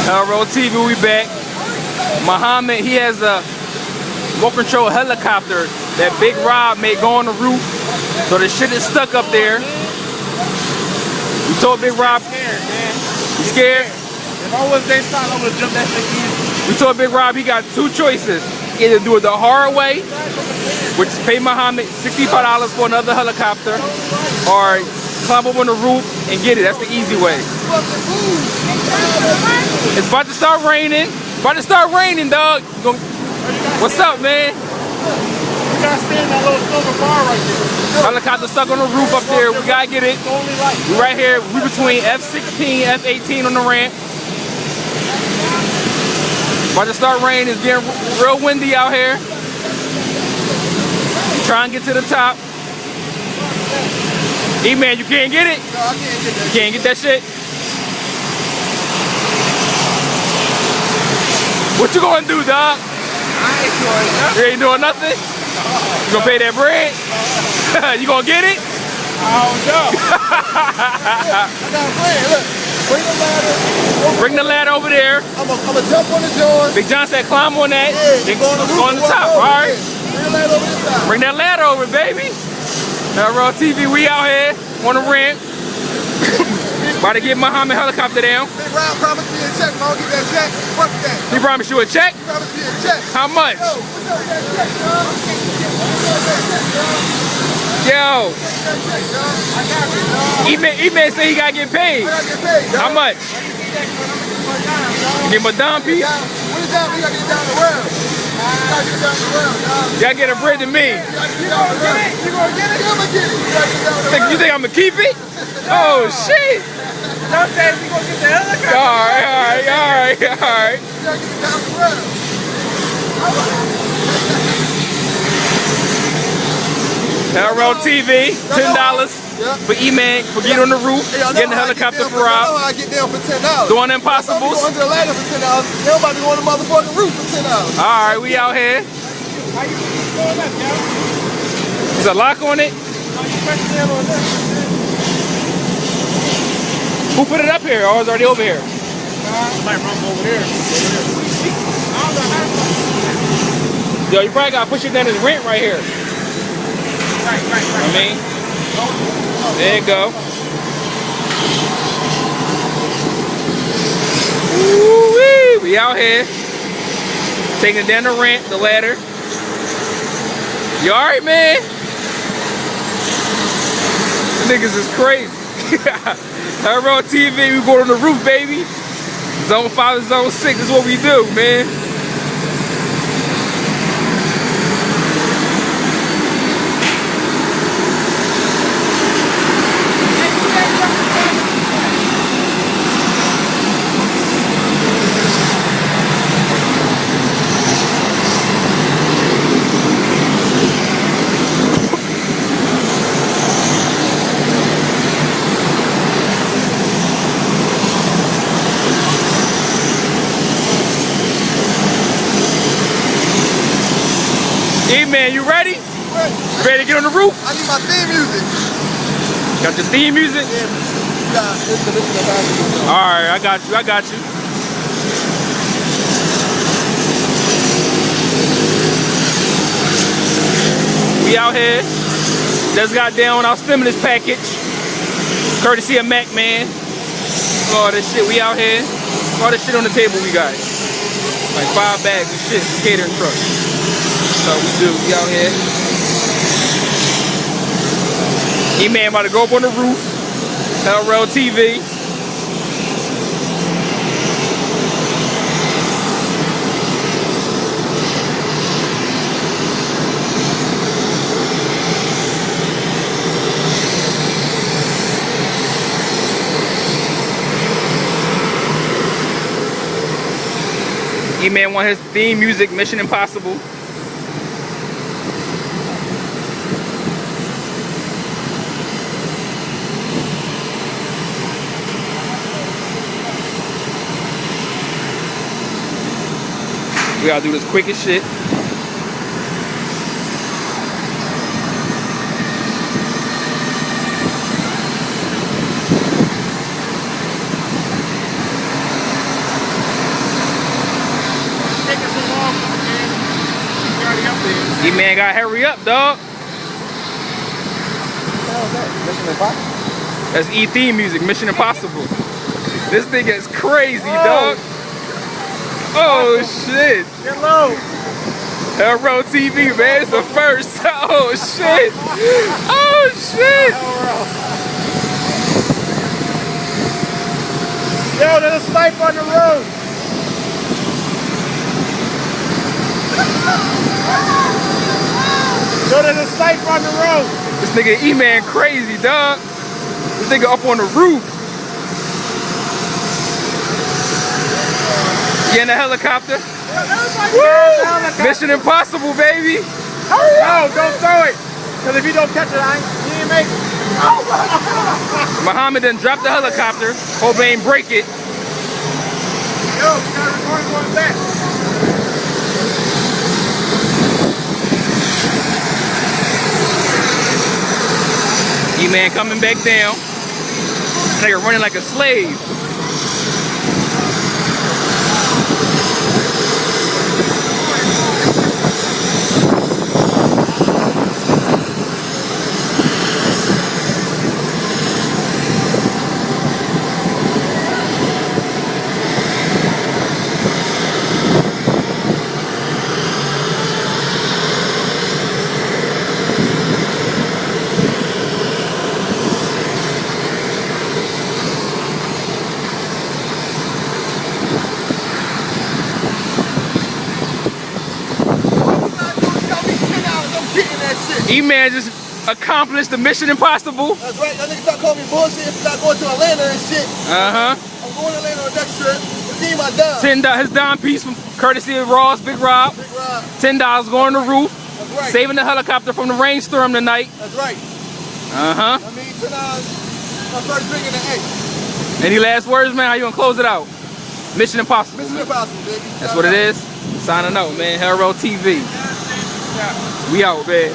HELLRELLTV, we back. Muhammad, he has a remote control helicopter that Big Rob made go on the roof. So the shit is stuck up there. You told Big Rob. You scared? If I was they style, I would jump that thing easy. We told Big Rob he got two choices. Either do it the hard way, which is pay Muhammad $65 for another helicopter, or climb up on the roof and get it. That's the easy way. It's about to start raining. About to start raining, dog. What's up, man? We gotta stay in that little silver bar right there. Helicopter stuck on the roof up there. We gotta get it. We right here. We between F-16, F-18 on the ramp. About to start raining. It's getting real windy out here. Try and get to the top. Eman, you can't get it? No, I can't get that. You can't get that shit? What you gonna do, dog? I ain't doing nothing. You ain't doing nothing? You gonna pay that bread? You gonna get it? I don't know. I got a plan. Look, bring the ladder. Bring the ladder over there. I'm gonna jump on the joint. Big John said climb on that. Yeah, Then go on the roof. go on the top. All right. Bring the ladder over this side. Bring that ladder over, baby. HELLRELLTV, we out here on the ramp. About to get Muhammad helicopter down. Big Rob promised me a check. If I don't get that check, fuck that. He promised you a check? He promised me a check. How much? Yo, what's up with that check, dog? Yo, That check, dog. I got it, dog. Eman said he gotta get paid. I gotta get paid, dog. How much? Give him a dumb piece? What is that? We gotta get it down the world. We gotta get it down the world, dog. You gotta get a bread to me. You gonna get it? You gonna get it? I'm gonna get it. You gotta get it down the world. You think I'm gonna keep it? Oh shit! Don't say we gonna get the helicopter. Alright. You gotta get it down the world. HELLRELLTV, $10 for Eman for getting on the roof, getting the helicopter for I know Rob. how I get down for $10. Doing Go impossibles. under the ladder for $10. Everybody go on the motherfucking roof for $10. Alright, we out here. How you going up, yo? There's a lock on it. How you press down on that? Who put it up here or is it already over here? Might run over there. I don't know how to. Yo, you probably gotta push it down his rent right here. Right. I mean, there you go. Woo-wee, we out here. Taking it down the ramp, the ladder. You alright, man? Niggas is crazy. HELLRELLTV, we go on the roof, baby. Zone 5 and Zone 6 is what we do, man. Eman, you ready? Ready to get on the roof? I need my theme music. Got your theme music? Yeah, listen to Alright, I got you. We out here. Just got down our stimulus package. Courtesy of Mac, man. All this shit, we out here. All this shit on the table we got. Like 5 bags of shit, catering truck. That's how we do, we out here. Eman about to go up on the roof. HELLRELLTV. Eman want his theme music, Mission Impossible. We gotta do this quick as shit. E-Man gotta hurry up, dog. Mission Impossible. That's E-theme music, Mission Impossible. This thing is crazy, dog. Oh shit. Get low. HELLRELLTV, man, it's the first. Oh shit. Oh shit. Yo, there's a sniper on the road. Yo, there's a sniper on the road. This nigga E-Man crazy, dog. This nigga up on the roof. Get in the helicopter. Woo! Mission Impossible, baby. Hurry up. No, don't throw it. Because if you don't catch it, you ain't make it. Muhammad done dropped the helicopter. Hope he ain't break it. Yo, we got a recording going back. E-Man coming back down. Nigga running like a slave. E-Man just accomplished the Mission Impossible. That's right. Y'all niggas start calling me bullshit if not going to Atlanta and shit. Uh-huh. I'm going to Atlanta on that trip. Redeem my dime. His dime piece from courtesy of Ross, Big Rob. Big Rob. $10 going to the roof. That's right. Saving the helicopter from the rainstorm tonight. That's right. Uh-huh. I mean, $10, my first drink in the egg. Any last words, man? How you gonna close it out? Mission Impossible. Mission Impossible, baby. That's what it is. Signing out, man. HELLRELLTV. We out, man.